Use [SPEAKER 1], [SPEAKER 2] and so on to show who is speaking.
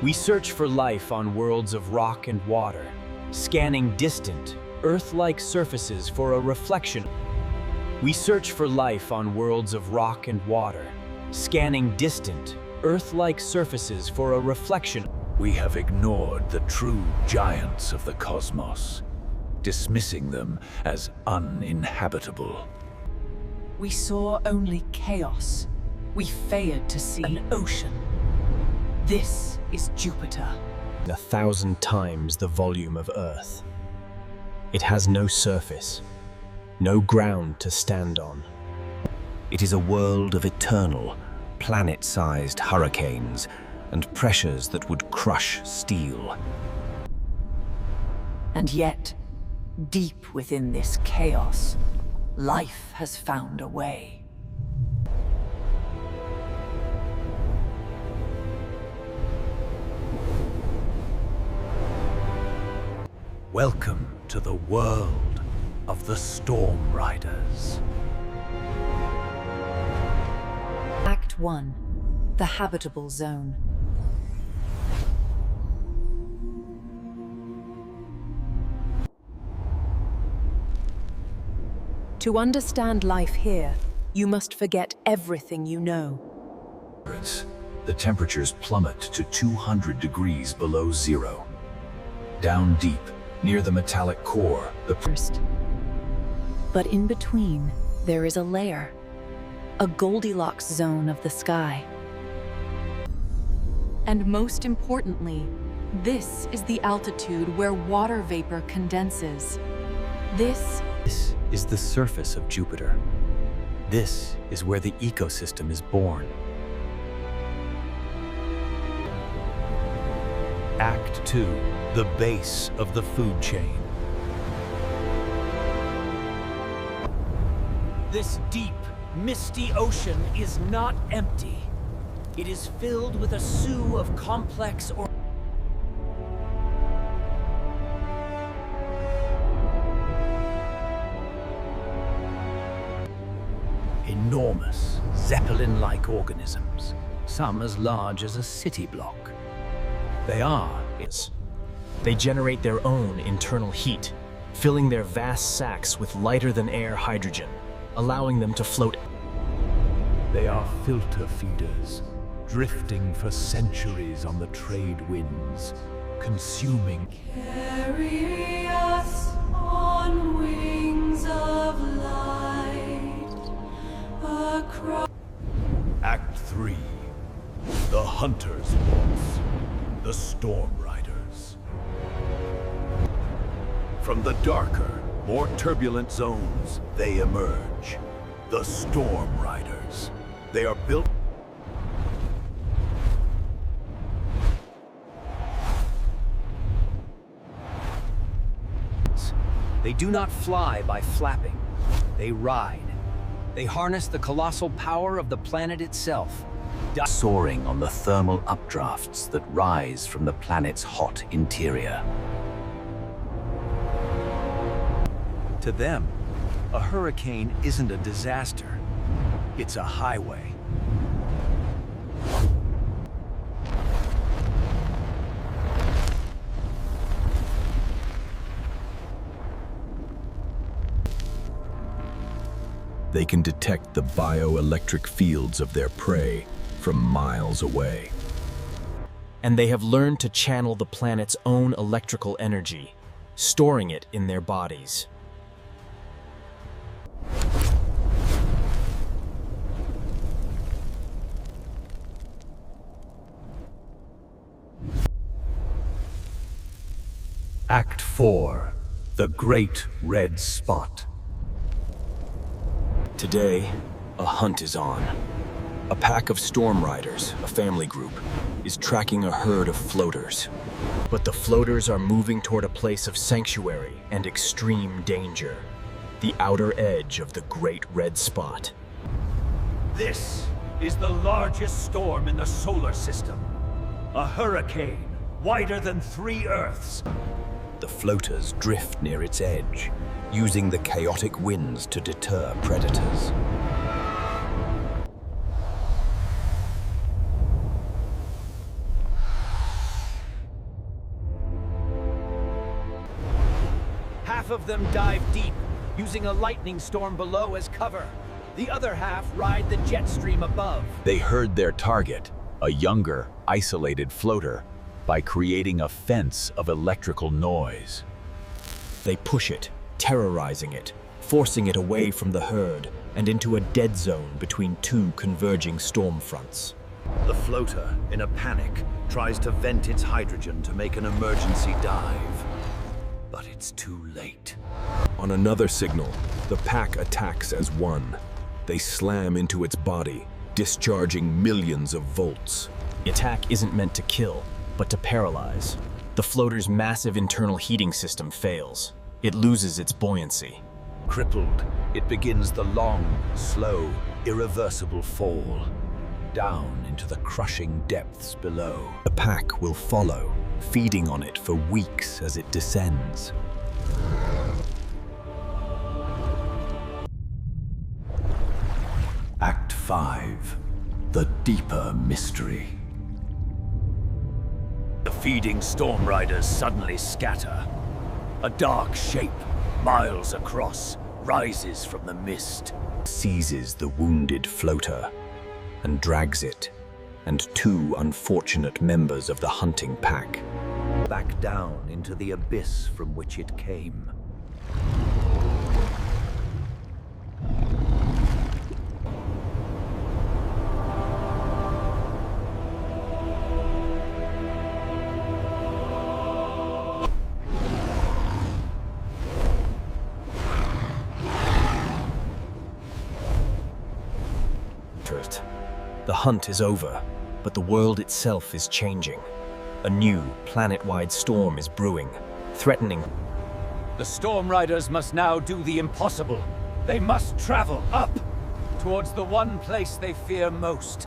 [SPEAKER 1] We search for life on worlds of rock and water, scanning distant, Earth-like surfaces for a reflection. We search for life on worlds of rock and water, scanning distant, Earth-like surfaces for a reflection.
[SPEAKER 2] We have ignored the true giants of the cosmos, dismissing them as uninhabitable.
[SPEAKER 3] We saw only chaos. We failed to see an ocean. This is Jupiter.
[SPEAKER 1] 1,000 times the volume of Earth. It has no surface, no ground to stand on.
[SPEAKER 4] It is a world of eternal, planet-sized hurricanes and pressures that would crush steel.
[SPEAKER 3] And yet, deep within this chaos, life has found a way.
[SPEAKER 2] Welcome to the world of the Storm Riders.
[SPEAKER 3] Act 1. The Habitable Zone. To understand life here, you must forget everything you know.
[SPEAKER 2] The temperatures plummet to 200 degrees below zero. Down deep, near the metallic core,
[SPEAKER 3] But in between, there is a layer, a Goldilocks zone of the sky. And most importantly, this is the altitude where water vapor condenses. This
[SPEAKER 1] is the surface of Jupiter. This is where the ecosystem is born.
[SPEAKER 2] Act 2, the base of the food chain.
[SPEAKER 5] This deep, misty ocean is not empty. It is filled with a sea of complex
[SPEAKER 2] Enormous, zeppelin-like organisms, some as large as a city block.
[SPEAKER 1] They generate their own internal heat, filling their vast sacs with lighter-than-air hydrogen, allowing them to float.
[SPEAKER 2] They are filter feeders, drifting for centuries on the trade winds, consuming.
[SPEAKER 6] Carry us on wings of light across.
[SPEAKER 2] Act 3, the Hunter's Waltz, the Storm Riders. From the darker, more turbulent zones, they emerge. The Storm Riders. They are built.
[SPEAKER 5] They do not fly by flapping. They ride. They harness the colossal power of the planet itself.
[SPEAKER 4] Soaring on the thermal updrafts that rise from the planet's hot interior.
[SPEAKER 5] To them, a hurricane isn't a disaster. It's a highway.
[SPEAKER 2] They can detect the bioelectric fields of their prey from miles away.
[SPEAKER 1] And they have learned to channel the planet's own electrical energy, storing it in their bodies.
[SPEAKER 2] Act 4, the Great Red Spot.
[SPEAKER 1] Today, a hunt is on. A pack of storm riders, a family group, is tracking a herd of floaters. But the floaters are moving toward a place of sanctuary and extreme danger, the outer edge of the Great Red Spot.
[SPEAKER 5] This is the largest storm in the solar system. A hurricane wider than 3 Earths.
[SPEAKER 4] The floaters drift near its edge, using the chaotic winds to deter predators.
[SPEAKER 5] Half of them dive deep, using a lightning storm below as cover. The other half ride the jet stream above.
[SPEAKER 2] They heard their target, a younger, isolated floater, by creating a fence of electrical noise.
[SPEAKER 1] They push it, terrorizing it, forcing it away from the herd and into a dead zone between two converging storm fronts.
[SPEAKER 5] The floater, in a panic, tries to vent its hydrogen to make an emergency dive. But it's too late.
[SPEAKER 1] On another signal, the pack attacks as one. They slam into its body, discharging millions of volts. The attack isn't meant to kill, but to paralyze. The floater's massive internal heating system fails. It loses its buoyancy.
[SPEAKER 5] Crippled, it begins the long, slow, irreversible fall, down into the crushing depths below.
[SPEAKER 1] The pack will follow, feeding on it for weeks as it descends.
[SPEAKER 2] Act 5. The deeper mystery.
[SPEAKER 5] The feeding storm riders suddenly scatter. A dark shape, miles across, rises from the mist.
[SPEAKER 1] Seizes the wounded floater and drags it, and two unfortunate members of the hunting pack.
[SPEAKER 5] Back down into the abyss from which it came.
[SPEAKER 1] The hunt is over, but the world itself is changing. A new, planet-wide storm is brewing, threatening.
[SPEAKER 5] The storm riders must now do the impossible. They must travel up towards the one place they fear most.